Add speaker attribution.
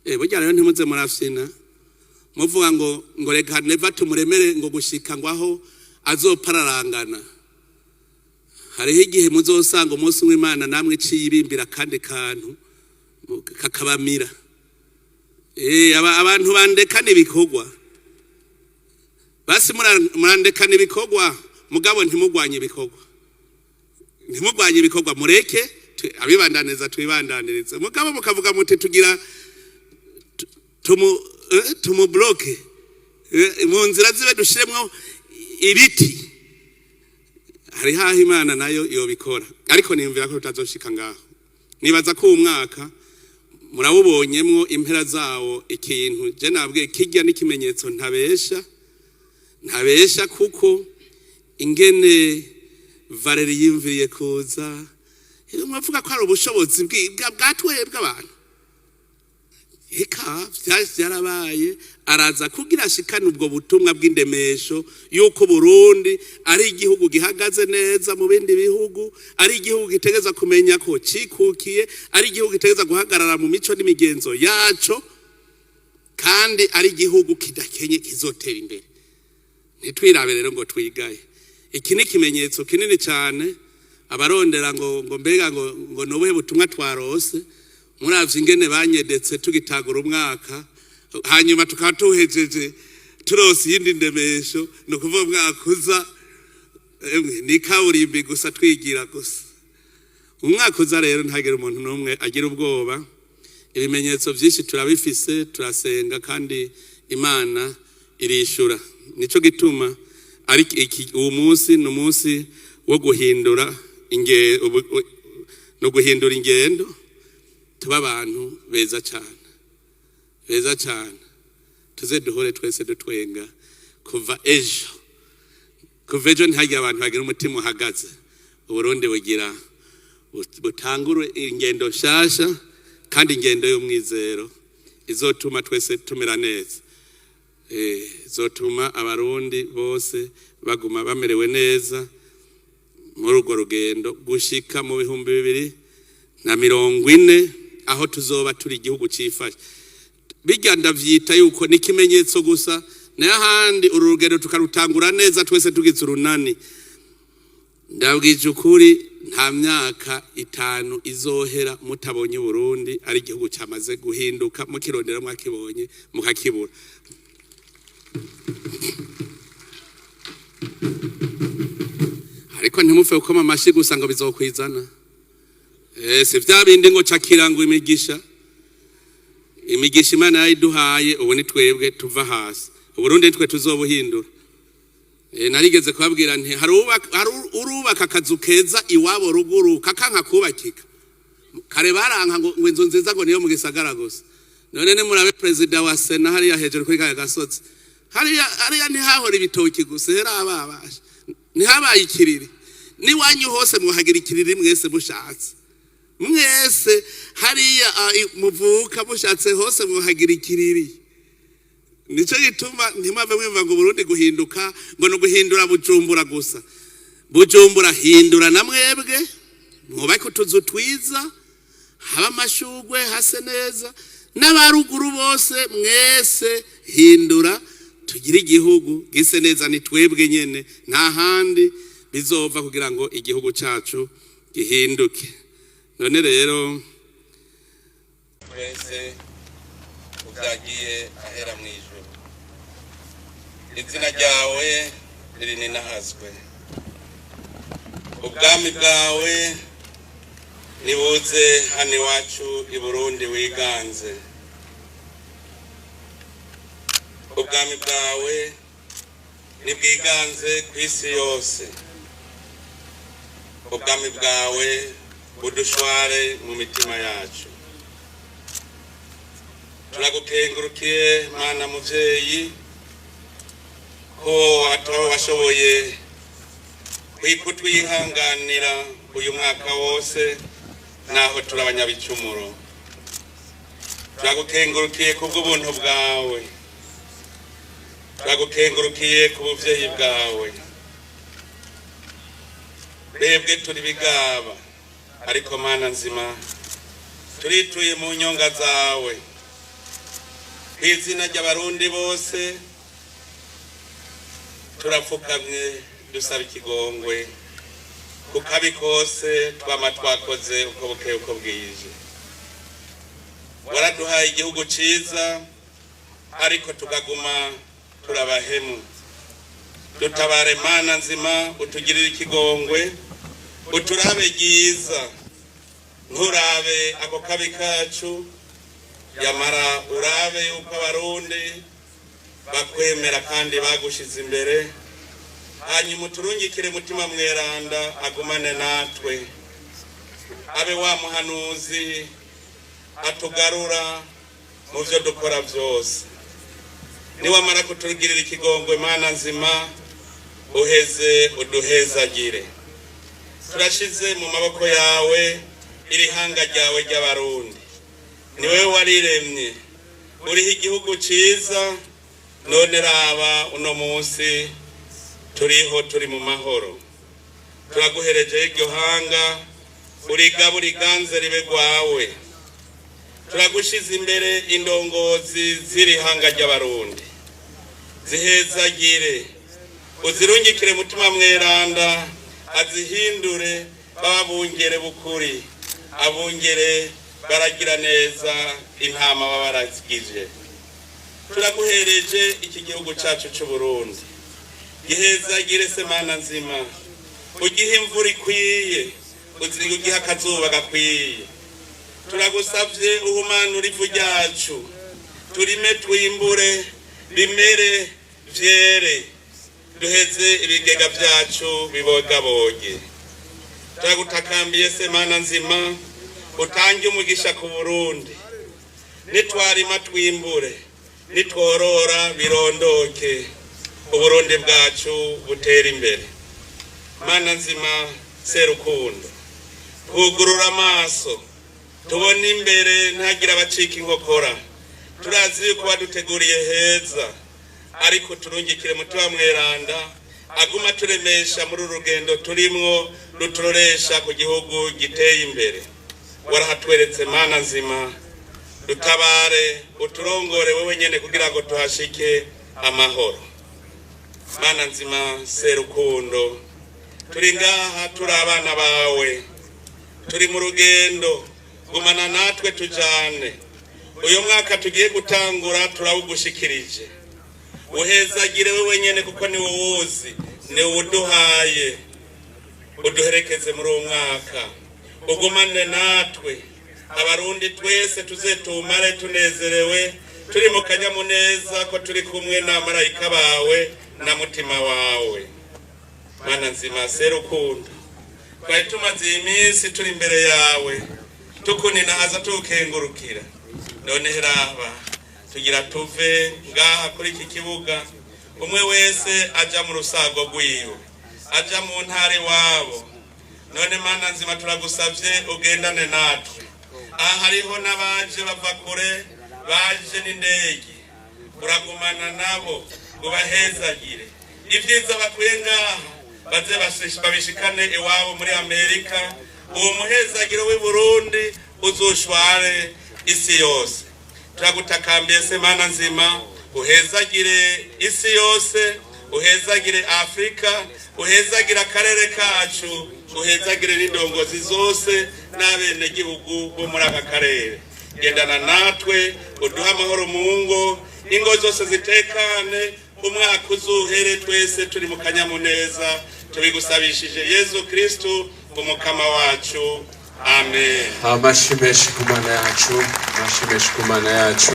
Speaker 1: burya rero ntimuze murafyina muvuga ngo reka neva tumuremere ngo gushika ngo aho azopararangana. Hariho igihe muzosanga umunsi w'Imana namwe ciyibimbira kandi kantu kakabamira. Abantu bandekana ibikorwa basi murandekana ibikorwa mugabo ntimugwanye ibikorwa. Ntimugwanye ibikorwa mureke abibandaniza twibandaniriza mugabo mukavuga muti tugira tumubloke mu nzira zibe dushiremwo ibiti. Hari haho Imana nayo yobikora ariko nimvira ko tutazoshika ngaho. Nibaza ko umwaka murawubonyemwo impera zawo ikintu je nabwiye kijya n'ikimenyetso ntabesha kuko ingene Valeri yimviye kuza mwavuga ko ari ubushobozi bwatwebwe abantu. Eka byarabaye araza kugira ashikana ubwo butumwa bw'indemesho yuko Burundi ari igihugu gihagaze neza mu bindi bihugu, ari igihugu gitegeza kumenya ko cikukiye, ari igihugu gitegeza guhagarara mu mico n'imigenzo yaco, kandi ari igihugu kidakenye kizotera imbere. Ntitwirabe rero ngo twigaye. Iki ni kimenyetso kinini cyane abarondera ngo mbega ngo nobuhe butumwa twarose. Muravye ingene banyedetse tugitagura umwaka hanyuma tukatuhejeje turose yindi ndemesho no kuvuga umwaka uza ni kaburimbi gusa twigira gusa. Umwaka uza rero ntagire umuntu numwe agira ubwoba. Ibimenyetso byinshi turabifise turasenga kandi Imana irishura. Nico gituma ari uwo munsi no munsi wo guhindura ingendo tuba abantu beza cyane tuze duhore twese dutwenga kuva ejo ntihagire abantu bagira umutima uhagaze. Uburundi bugira butangure ingendo nshasha kandi ingendo y'umwizero izotuma twese tumera neza. Izotuma abarundi bose baguma bamerewe neza muri urwo rugendo gushika mu 2040 aho tuzoba turi igihugu cifashe. Bijya ndavyita yuko ni kimenyetso gusa n'ahandi uru rugendo tukarutangura neza twese tugize urunani. Ndabwije ukuri nta myaka 5 izohera mutabonye Burundi ari igihugu cyamaze guhinduka mukirondera mwakibonye mukakibura. Ariko ntimupfe ukoma amashi gusa ngo bizokwizana. Si vya bindi ngo cakira ngo imigisha Imana yayiduhaye ubu ni twebwe tuva hasi. Uburundi twe tuzobuhindura. Narigeze kubabwira nti urubaka akazu keza iwabo ruguru kakanka kubakika. Kare baranka ngo inzu nziza ngo niyo mu gisagara gusa. None ne murabe president wa Sena hariya hejuru kuri kaya gasozi. Hariya ntihahora ibitoki gusa herababasha. Ntihabaye ikiriri. Niwanyu hose muhagira ikiriri mwese mushatse. Mwese hariya muvuka mushatse hose muhagira ikiriri. Nico gituma ntimave mwumva ngo Burundi guhinduka ngo no guhindura Bujumbura gusa. Bujumbura hindura na mwebwe mwubake utuzu twiza haba amashugwe hase neza n'abaruguru bose mwese hindura tugira igihugu gise neza ni twebwe nyene nta handi bizova kugira ngo igihugu cyacu gihinduke. None rero
Speaker 2: wese uzagiye ahera mu ijuru izina ryawe rininahazwe ubwami bwawe nibuze hano iwacu i Burundi wiganze ubwami bwawe nibwiganze ku isi yose ubwami bwawe budushware mu mitima yacu. Turagukengurukiye Mana muvyeyi ko washoboye kutwihanganira uyu mwaka wose naho turabanyabicumuro. Turagukengurukiye kubw'ubuntu bwawe, turagukengurukiye ku buvyeyi bwawe. Twebwe turi bigaba ariko Mana nzima turituye mu nyonga zawe kw'izina ry'abarundi bose turapfukamye dusaba ikigongwe ku kabi kose twama twakoze uko bukeye uko bwije. Waraduhaye igihugu ciza ariko tukaguma turabahemu. Dutabare Mana nzima, utugirire ikigongwe, uturabe ryiza, nturabe ako kabi kacu, yamara urabe uko abarundi bakwemera kandi bagushize imbere, hanyuma uturungikire mutima mweranda agumane natwe, abe wa muhanuzi atugarura mu byo dukora byose. Niwamara kutugirira ikigongwe Mana nzima, uheze uduhezagire. Turashize mu maboko yawe iri hanga ryawe ry'abarundi. Ni wewe wariremye, uriho igihugu ciza, none raba uno munsi turiho turi mu mahoro. Turaguhereje iryo hanga, urigabura iganze ribe rwawe. Turagushize imbere indongozi ziri hanga ry'abarundi, zihezagire, uzirungikire mutima mweranda, azihindure babungere bukuri, abungere baragira neza intama baba barazigije. Turaguhereje iki gihugu cacu c'u Burundi, gihezagire se Mana nzima, ugihe imvura ikwiye, ugihe akazuba gakwiye. Turagusavye uhumanura ivu ryacu, turime twimbure, bimere vyere, duheze ibigega vyacu bibogaboge. Turagutakambiye se Mana nzima, utange umugisha ku Burundi. Nitwarima twimbure, nitworora birondoke, Uburundi bwacu butera imbere. Mana nzima serukundo, twugurura amaso, tubona imbere ntagira abacika inkokora. Turazi yuko waduteguriye heza, ariko turungikire mutima mweranda aguma turemesha muri urugendo turimwo, ruturoresha ku gihugu giteye imbere. Warahatweretse Mana nzima, dutabare uturongore wewe nyene kugira ngo tuhashike amahoro. Mana nzima serukundo, turi ngaha turi abana bawe, turi mu rugendo, gumana natwe tujane. Uyu mwaka tugiye gutangura turawugushikirije, uhezagire wewe nyene kuko ni wowe uzi, ni wowe uduhaye. Uduherekeze muri uwo mwaka, ugumane natwe, abarundi twese tuzetumare tunezerewe, turi mu kanyamuneza ko turi kumwe na marayika bawe na mutima wawe. Mana nzima serukundo, twari tumaze iminsi turi imbere yawe, tukuninahaza tukengurukira. None heraba tugira tuve ngaha kuri iki kibuga, umwe wese aja mu rusago rwiwe, aja mu ntare wabo. None Mana nzima turagusavye ugendane natwe. Aha hariho n'abaje bava kure, baje n'indege, uragumana nabo, ubahezagire. Ivyiza bakuye ngaha baze babishikane iwabo muri Amerika. Uwo muhezagiro w'i Burundi uzoshware isi yose. Turagutakambiye se Mana nzima, uhezagire isi yose, uhezagire Afrika, uhezagire akarere kacu, uhezagire n'indongozi zose n'abene gihugu bo muri aka karere. Gendana natwe, uduha amahoro mu ngo, ingo zose zitekane, umwaka uzuhere twese turi mu kanyamuneza. Tubigusabishije Yezu Kristo umukama wacu. Amen.
Speaker 3: Amashimeshi ku Mana yacu, amashimeshi ku Mana yacu.